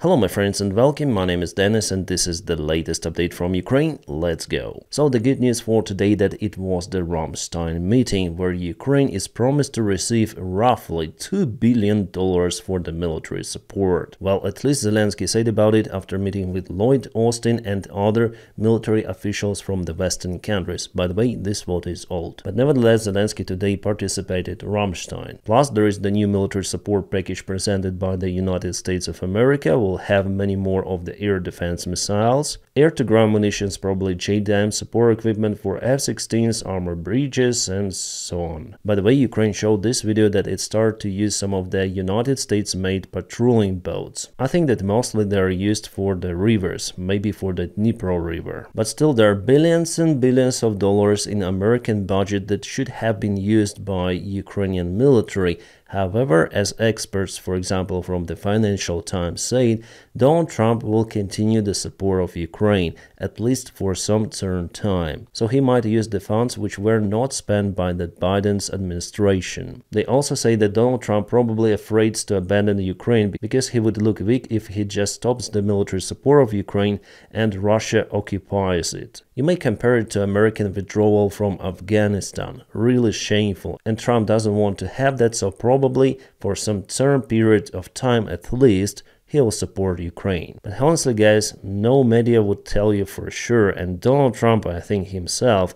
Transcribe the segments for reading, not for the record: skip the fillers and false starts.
Hello my friends and welcome, my name is Dennis and this is the latest update from Ukraine. Let's go. So the good news for today that it was the Ramstein meeting where Ukraine is promised to receive roughly $2 billion for the military support. Well, at least Zelensky said about it after meeting with Lloyd Austin and other military officials from the Western countries. By the way, this vote is old. But nevertheless, Zelensky today participated in Ramstein. Plus, there is the new military support package presented by the United States of America. Will have many more of the air defense missiles, air-to-ground munitions, probably JDAM, support equipment for F-16s, armor bridges, and so on. By the way, Ukraine showed this video that it started to use some of the United States-made patrolling boats. I think that mostly they are used for the rivers, maybe for the Dnipro River. But still, there are billions and billions of dollars in American budget that should have been used by Ukrainian military. However, as experts, for example, from the Financial Times said, Donald Trump will continue the support of Ukraine, at least for some certain time. So he might use the funds which were not spent by the Biden's administration. They also say that Donald Trump probably afraid to abandon Ukraine because he would look weak if he just stops the military support of Ukraine and Russia occupies it. You may compare it to American withdrawal from Afghanistan, really shameful, and Trump doesn't want to have that, so probably for some certain period of time at least, he'll support Ukraine. But honestly guys, no media would tell you for sure, and Donald Trump, I think himself,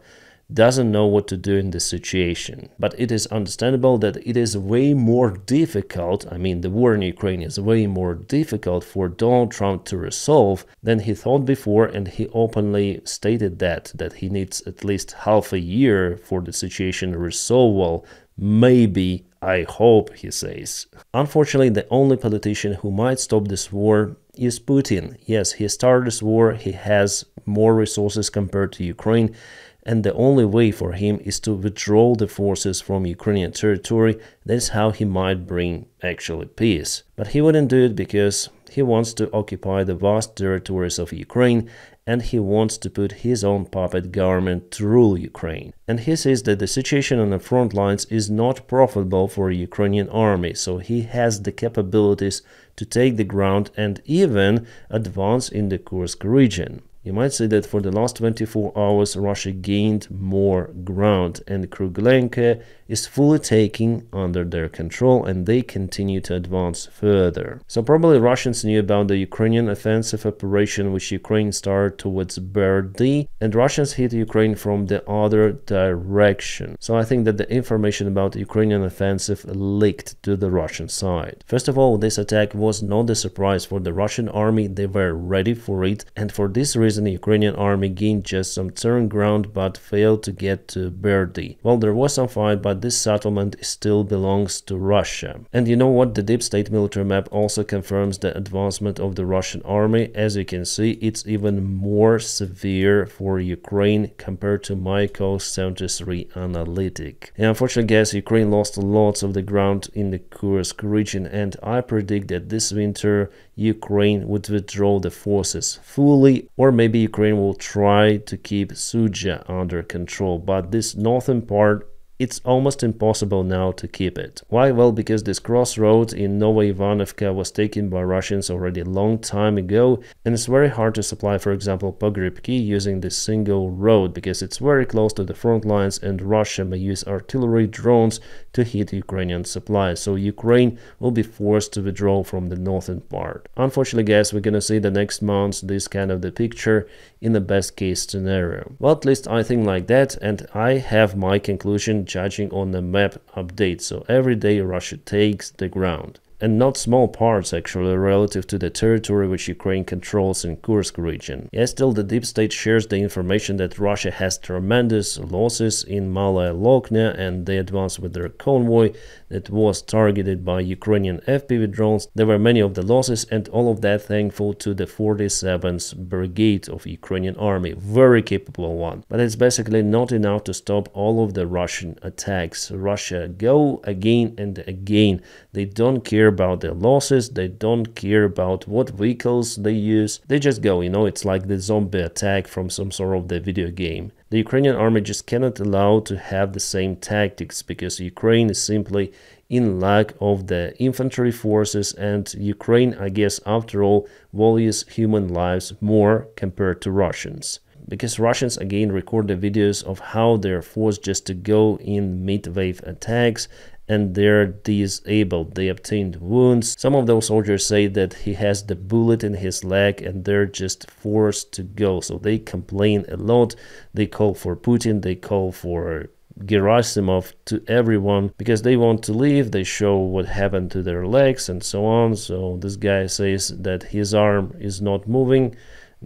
doesn't know what to do in this situation. But it is understandable that it is way more difficult, I mean the war in Ukraine is way more difficult for Donald Trump to resolve than he thought before, and he openly stated that he needs at least half a year for the situation to resolve. Well, maybe, I hope, he says. Unfortunately, the only politician who might stop this war is Putin. Yes, he started this war, he has more resources compared to Ukraine, and the only way for him is to withdraw the forces from Ukrainian territory. That's how he might bring actually peace. But he wouldn't do it because he wants to occupy the vast territories of Ukraine, and he wants to put his own puppet government to rule Ukraine. And he says that the situation on the front lines is not profitable for the Ukrainian army, so he has the capabilities to take the ground and even advance in the Kursk region. You might say that for the last 24 hours Russia gained more ground and Kruglenka is fully taken under their control and they continue to advance further. So probably Russians knew about the Ukrainian offensive operation which Ukraine started towards Berdy, and Russians hit Ukraine from the other direction. So I think that the information about the Ukrainian offensive leaked to the Russian side. First of all, this attack was not a surprise for the Russian army, they were ready for it, and for this reason the Ukrainian army gained just some certain ground but failed to get to Berdy. Well, there was some fight, but this settlement still belongs to Russia. And you know what? The deep state military map also confirms the advancement of the Russian army. As you can see, it's even more severe for Ukraine compared to Michael 73 analytic. And unfortunately, guys, Ukraine lost lots of the ground in the Kursk region, and I predict that this winter Ukraine would withdraw the forces fully, or maybe Ukraine will try to keep Sudzha under control, but this northern part, it's almost impossible now to keep it. Why? Well, because this crossroad in Nova Ivanovka was taken by Russians already a long time ago, and it's very hard to supply, for example, Pogrebki using this single road because it's very close to the front lines and Russia may use artillery drones to hit Ukrainian supplies. So Ukraine will be forced to withdraw from the northern part. Unfortunately, guys, we're gonna see the next months this kind of the picture in the best case scenario. Well, at least I think like that, and I have my conclusion judging on the map update. So every day Russia takes the ground. And not small parts actually relative to the territory which Ukraine controls in Kursk region. Yes, still the deep state shares the information that Russia has tremendous losses in Malaya Loknya, and they advanced with their convoy that was targeted by Ukrainian FPV drones. There were many of the losses, and all of that thankful to the 47th Brigade of Ukrainian army, very capable one. But it's basically not enough to stop all of the Russian attacks. Russia go again and again. They don't care about their losses, they don't care about what vehicles they use, they just go, you know, it's like the zombie attack from some sort of the video game. The Ukrainian army just cannot allow to have the same tactics because Ukraine is simply in lack of the infantry forces, and Ukraine, I guess, after all, values human lives more compared to Russians. Because Russians again record the videos of how they're forced just to go in mid-wave attacks and they're disabled, they obtained wounds. Some of those soldiers say that he has the bullet in his leg and they're just forced to go. So they complain a lot, they call for Putin, they call for Gerasimov, to everyone, because they want to leave. They show what happened to their legs and so on. So this guy says that his arm is not moving.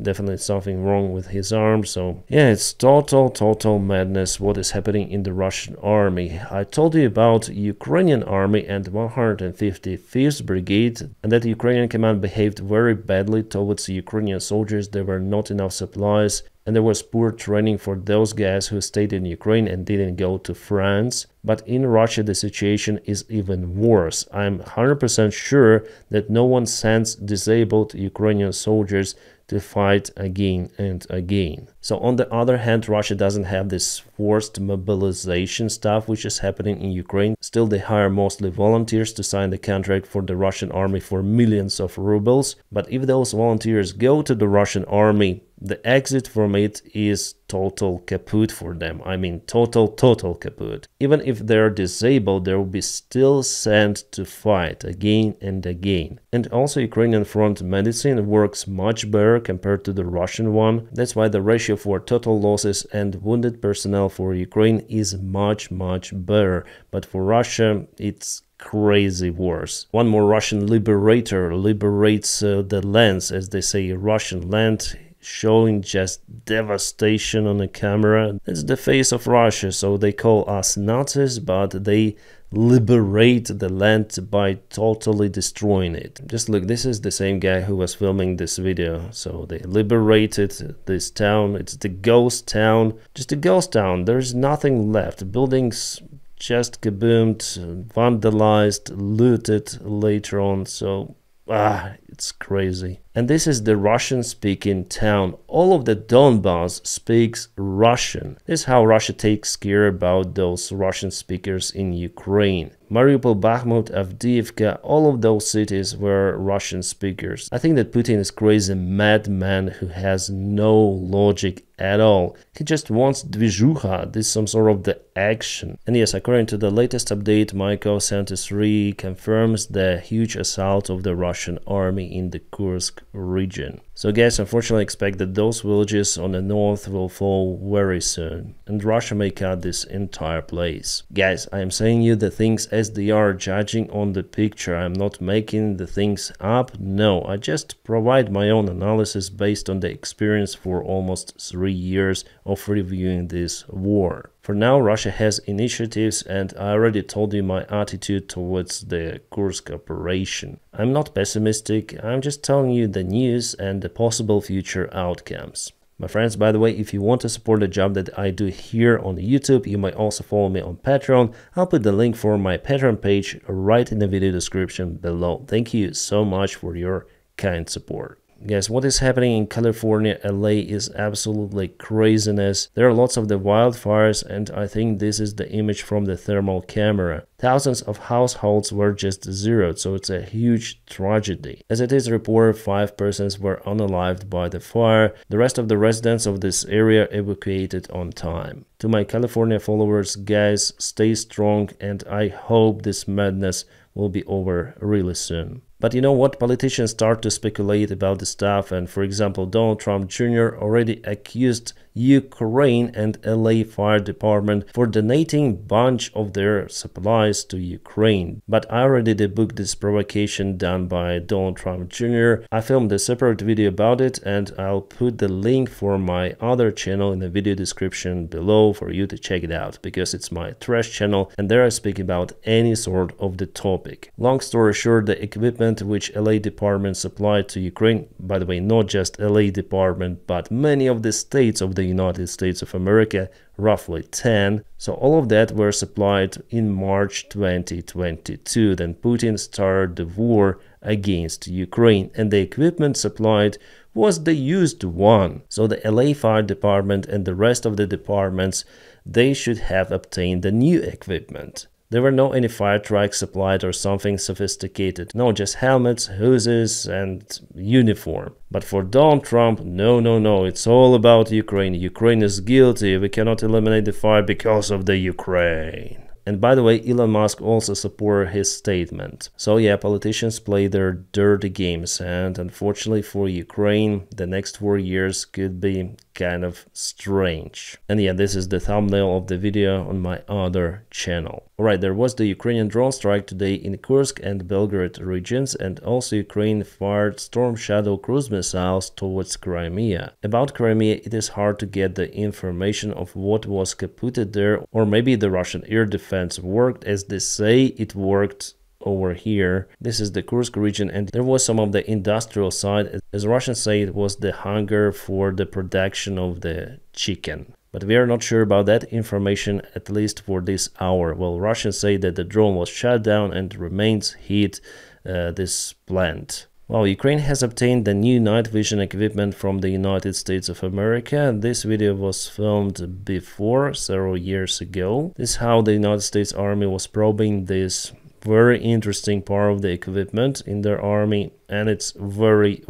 Definitely something wrong with his arm. So yeah, it's total madness what is happening in the Russian army. I told you about Ukrainian army and 155th Brigade, and that the Ukrainian command behaved very badly towards the Ukrainian soldiers. There were not enough supplies, and there was poor training for those guys who stayed in Ukraine and didn't go to France. But in Russia the situation is even worse. I'm 100% sure that no one sends disabled Ukrainian soldiers to fight again and again. So on the other hand, Russia doesn't have this forced mobilization stuff which is happening in Ukraine. Still, they hire mostly volunteers to sign the contract for the Russian army for millions of rubles. But if those volunteers go to the Russian army, the exit from it is total kaput for them. I mean, total kaput. Even if they're disabled, they will be still sent to fight again and again. And also, Ukrainian front medicine works much better compared to the Russian one. That's why the ratio for total losses and wounded personnel for Ukraine is much better. But for Russia, it's crazy worse. One more Russian liberator liberates the lands, as they say, Russian land, showing just devastation on the camera. It's the face of Russia, so they call us Nazis, but they liberate the land by totally destroying it. Just look, this is the same guy who was filming this video. So they liberated this town. It's the ghost town, just a ghost town. There's nothing left. Buildings just kaboomed, vandalized, looted later on. So it's crazy. And this is the Russian-speaking town. All of the Donbass speaks Russian. This is how Russia takes care about those Russian speakers in Ukraine. Mariupol, Bakhmut, Avdiivka, all of those cities were Russian speakers. I think that Putin is crazy madman who has no logic at all. He just wants dvizhuha, this some sort of the action. And yes, according to the latest update, Maiko 73 confirms the huge assault of the Russian army in the Kursk region. So guys, unfortunately expect that those villages on the north will fall very soon, and Russia may cut this entire place. Guys, I am saying you the things as they are, judging on the picture. I am not making the things up, no, I just provide my own analysis based on the experience for almost 3 years of reviewing this war. For now, Russia has initiatives, and I already told you my attitude towards the Kursk operation. I'm not pessimistic, I'm just telling you the news and the possible future outcomes. My friends, by the way, if you want to support the job that I do here on YouTube, you might also follow me on Patreon. I'll put the link for my Patreon page right in the video description below. Thank you so much for your kind support. Guys, what is happening in California, LA is absolutely craziness. There are lots of the wildfires, and I think this is the image from the thermal camera. Thousands of households were just zeroed, so it's a huge tragedy. As it is reported, 5 persons were unalived by the fire. The rest of the residents of this area evacuated on time. To my California followers, guys, stay strong, and I hope this madness will be over really soon. But you know what? Politicians start to speculate about the stuff, and for example, Donald Trump Jr. already accused Ukraine and LA Fire Department for donating bunch of their supplies to Ukraine. But I already debunked this provocation done by Donald Trump Jr. I filmed a separate video about it, and I'll put the link for my other channel in the video description below for you to check it out, because it's my trash channel and there I speak about any sort of the topic. Long story short, the equipment which LA Department supplied to Ukraine, by the way, not just LA Department, but many of the states of the United States of America, roughly 10. So all of that were supplied in March 2022. Then Putin started the war against Ukraine, and the equipment supplied was the used one. So the LA Fire Department and the rest of the departments, they should have obtained the new equipment. There were no any fire trucks supplied or something sophisticated. No, just helmets, hoses and uniform. But for Donald Trump, no, it's all about Ukraine. Ukraine is guilty. We cannot eliminate the fire because of the Ukraine. And by the way, Elon Musk also supported his statement. So yeah, politicians play their dirty games, and unfortunately for Ukraine, the next 4 years could be kind of strange. And yeah, this is the thumbnail of the video on my other channel. Alright, there was the Ukrainian drone strike today in Kursk and Belgorod regions, and also Ukraine fired Storm Shadow cruise missiles towards Crimea. About Crimea, it is hard to get the information of what was kaputted there, or maybe the Russian air defense worked as they say it worked over here. This is the Kursk region, and there was some of the industrial side. As Russians say, it was the hunger for the production of the chicken. But we are not sure about that information, at least for this hour. Well, Russians say that the drone was shut down and remains hit this plant. Well, Ukraine has obtained the new night vision equipment from the United States of America. This video was filmed before, several years ago. This is how the United States Army was probing this very interesting part of the equipment in their army, and it's very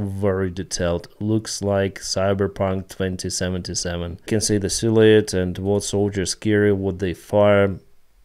detailed. Looks like Cyberpunk 2077. You can see the silhouette and what soldiers carry, what they fire.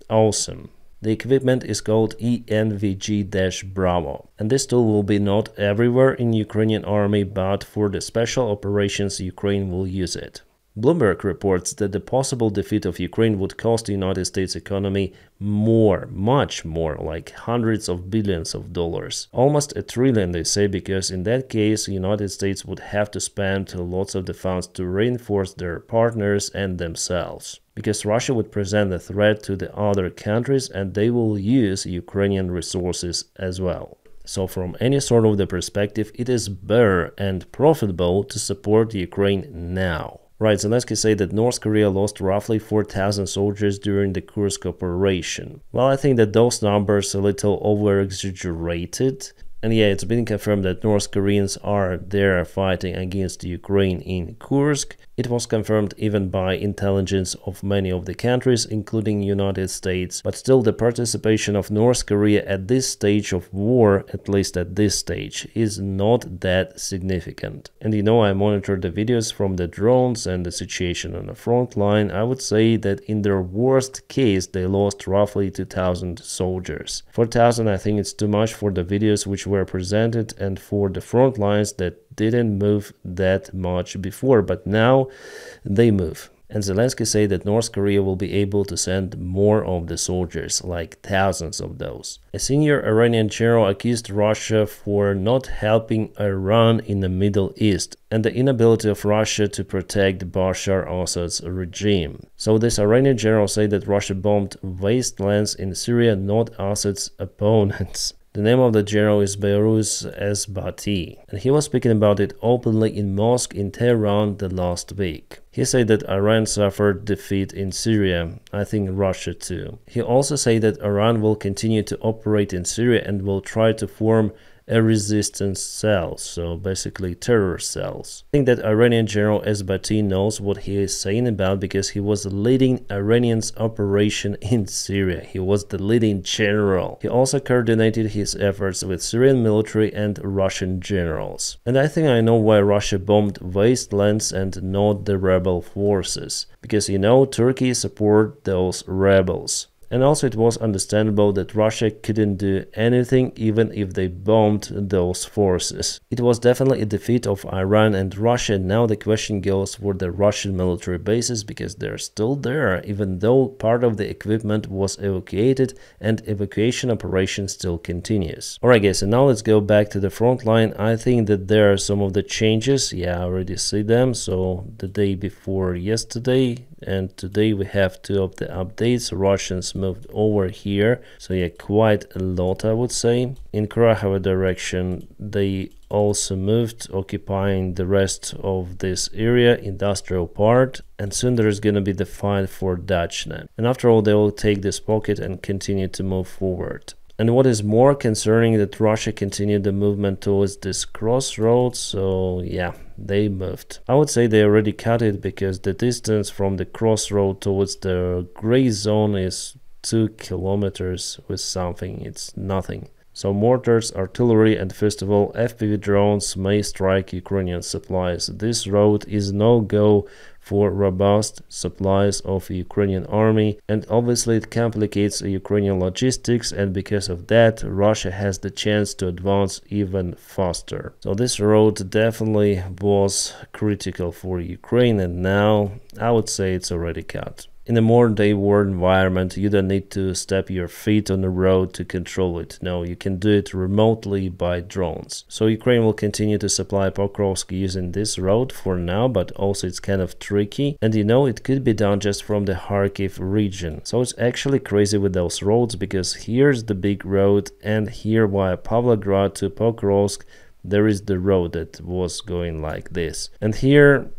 Awesome. The equipment is called ENVG-Bravo, and this tool will be not everywhere in Ukrainian army, but for the special operations Ukraine will use it. Bloomberg reports that the possible defeat of Ukraine would cost the United States economy more, much more, like hundreds of billions of dollars. Almost $1 trillion, they say, because in that case, the United States would have to spend lots of the funds to reinforce their partners and themselves. Because Russia would present a threat to the other countries, and they will use Ukrainian resources as well. So from any sort of the perspective, it is better and profitable to support Ukraine now. Right, Zelensky said that North Korea lost roughly 4,000 soldiers during the Kursk operation. Well, I think that those numbers are a little over-exaggerated. And yeah, it's been confirmed that North Koreans are there fighting against Ukraine in Kursk. It was confirmed even by intelligence of many of the countries, including United States. But still, the participation of North Korea at this stage of war, at least at this stage, is not that significant. And you know, I monitored the videos from the drones and the situation on the front line. I would say that in their worst case, they lost roughly 2,000 soldiers. 4,000, I think it's too much for the videos which were presented and for the front lines that didn't move that much before, but now they move. And Zelensky said that North Korea will be able to send more of the soldiers, like thousands of those. A senior Iranian general accused Russia for not helping Iran in the Middle East and the inability of Russia to protect Bashar Assad's regime. So this Iranian general said that Russia bombed wastelands in Syria, not Assad's opponents. The name of the general is Beiruz Esbati, and he was speaking about it openly in mosque in Tehran the last week. He said that Iran suffered defeat in Syria, I think Russia too. He also said that Iran will continue to operate in Syria and will try to form a resistance cell, so basically terror cells. I think that Iranian General Esbati knows what he is saying about, because he was leading Iranians' operation in Syria. He was the leading general. He also coordinated his efforts with Syrian military and Russian generals. And I think I know why Russia bombed wastelands and not the rebel forces. Because, you know, Turkey supported those rebels. And also it was understandable that Russia couldn't do anything even if they bombed those forces. It was definitely a defeat of Iran and Russia. Now the question goes for the Russian military bases, because they're still there, even though part of the equipment was evacuated and evacuation operation still continues. Alright guys, and now let's go back to the front line. I think that there are some of the changes. Yeah, I already see them. So the day before yesterday and today we have two of the updates. Russians moved over here, so yeah, quite a lot I would say. In Krakow direction they also moved, occupying the rest of this area, industrial part, and soon there is gonna be the fight for Dachna. And after all, they will take this pocket and continue to move forward. And what is more concerning, that Russia continued the movement towards this crossroads, so yeah, they moved. I would say they already cut it, because the distance from the crossroad towards the gray zone is 2 kilometers with something. It's nothing. So mortars, artillery, and first of all FPV drones may strike Ukrainian supplies. This road is no-go for robust supplies of Ukrainian army, and obviously it complicates Ukrainian logistics, and because of that Russia has the chance to advance even faster. So this road definitely was critical for Ukraine, and now I would say it's already cut. In a modern-day war environment, you don't need to step your feet on the road to control it. No, you can do it remotely by drones. So Ukraine will continue to supply Pokrovsk using this road for now, but also it's kind of tricky. And you know, it could be done just from the Kharkiv region. So it's actually crazy with those roads, because here's the big road, and here via Pavlograd to Pokrovsk, there is the road that was going like this. And here,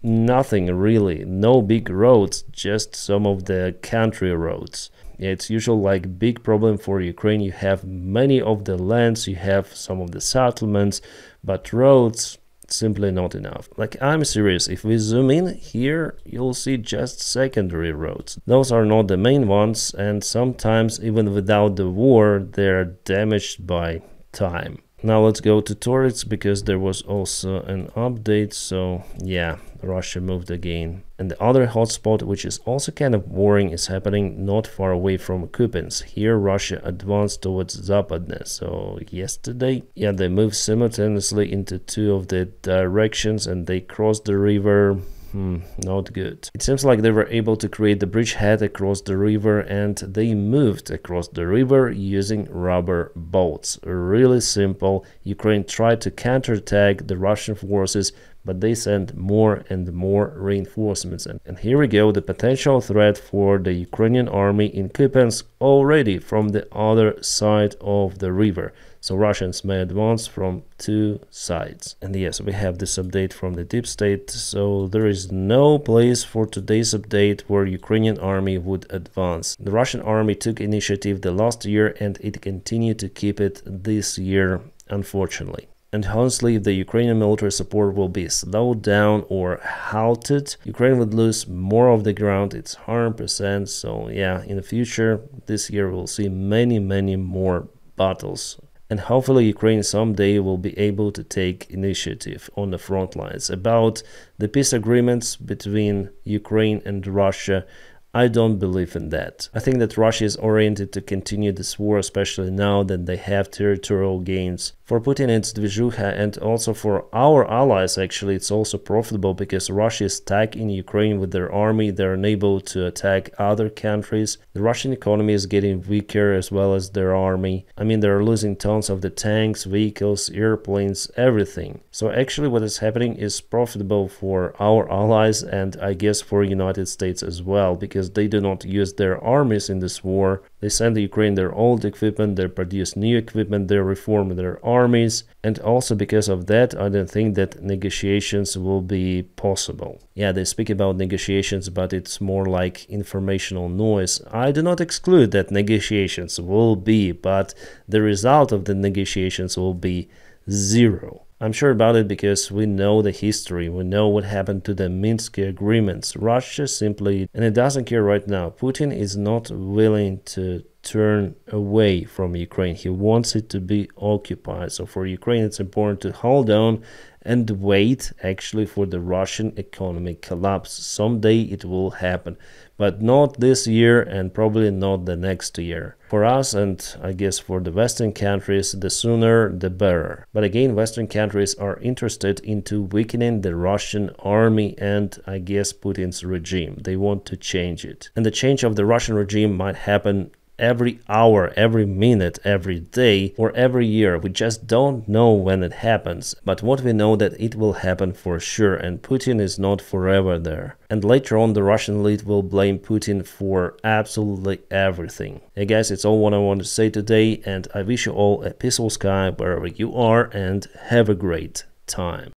nothing really, no big roads, just some of the country roads. Yeah, it's usually like big problem for Ukraine. You have many of the lands, you have some of the settlements, but roads simply not enough. Like, I'm serious, if we zoom in here, you'll see just secondary roads. Those are not the main ones, and sometimes even without the war they're damaged by time. Now let's go to Torets, because there was also an update. So yeah, Russia moved again. And the other hotspot, which is also kind of worrying, is happening not far away from Kupiansk. Here Russia advanced towards Zapadne. So yesterday, yeah, they moved simultaneously into 2 of the directions, and they crossed the river. Not good. It seems like they were able to create the bridgehead across the river, and they moved across the river using rubber boats. Really simple. Ukraine tried to counterattack the Russian forces, but they sent more and more reinforcements. And here we go, the potential threat for the Ukrainian army in Kupiansk already from the other side of the river. So Russians may advance from 2 sides. And yes, we have this update from the deep state. So there is no place for today's update where Ukrainian army would advance. The Russian army took initiative the last year, and it continued to keep it this year, unfortunately. And honestly, if the Ukrainian military support will be slowed down or halted, Ukraine would lose more of the ground. It's 100%. So yeah, in the future, this year we'll see many more battles. And hopefully Ukraine someday will be able to take initiative on the front lines. About the peace agreements between Ukraine and Russia, I don't believe in that. I think that Russia is oriented to continue this war, especially now that they have territorial gains. For Putin, it's dvizhuha, and also for our allies, actually, it's also profitable, because Russia is stuck in Ukraine with their army. They're unable to attack other countries. The Russian economy is getting weaker, as well as their army. I mean, they're losing tons of the tanks, vehicles, airplanes, everything. So actually what is happening is profitable for our allies, and I guess for United States as well, because they do not use their armies in this war. They send Ukraine their old equipment, they produce new equipment, they reform their armies, and also because of that, I don't think that negotiations will be possible. Yeah, they speak about negotiations, but it's more like informational noise. I do not exclude that negotiations will be, but the result of the negotiations will be zero. I'm sure about it because we know the history, we know what happened to the Minsk agreements. Russia simply, and it doesn't care right now. Putin is not willing to turn away from Ukraine. He wants it to be occupied. So for Ukraine, it's important to hold on and wait actually for the Russian economic collapse. Someday it will happen, but not this year and probably not the next year. For us, and I guess for the Western countries, the sooner the better. But again, Western countries are interested into weakening the Russian army and I guess Putin's regime. They want to change it. And the change of the Russian regime might happen every hour, every minute, every day, or every year. We just don't know when it happens. But what we know that it will happen for sure, and Putin is not forever there. And later on, the Russian elite will blame Putin for absolutely everything. Hey guys, it's all what I want to say today, and I wish you all a peaceful sky wherever you are, and have a great time.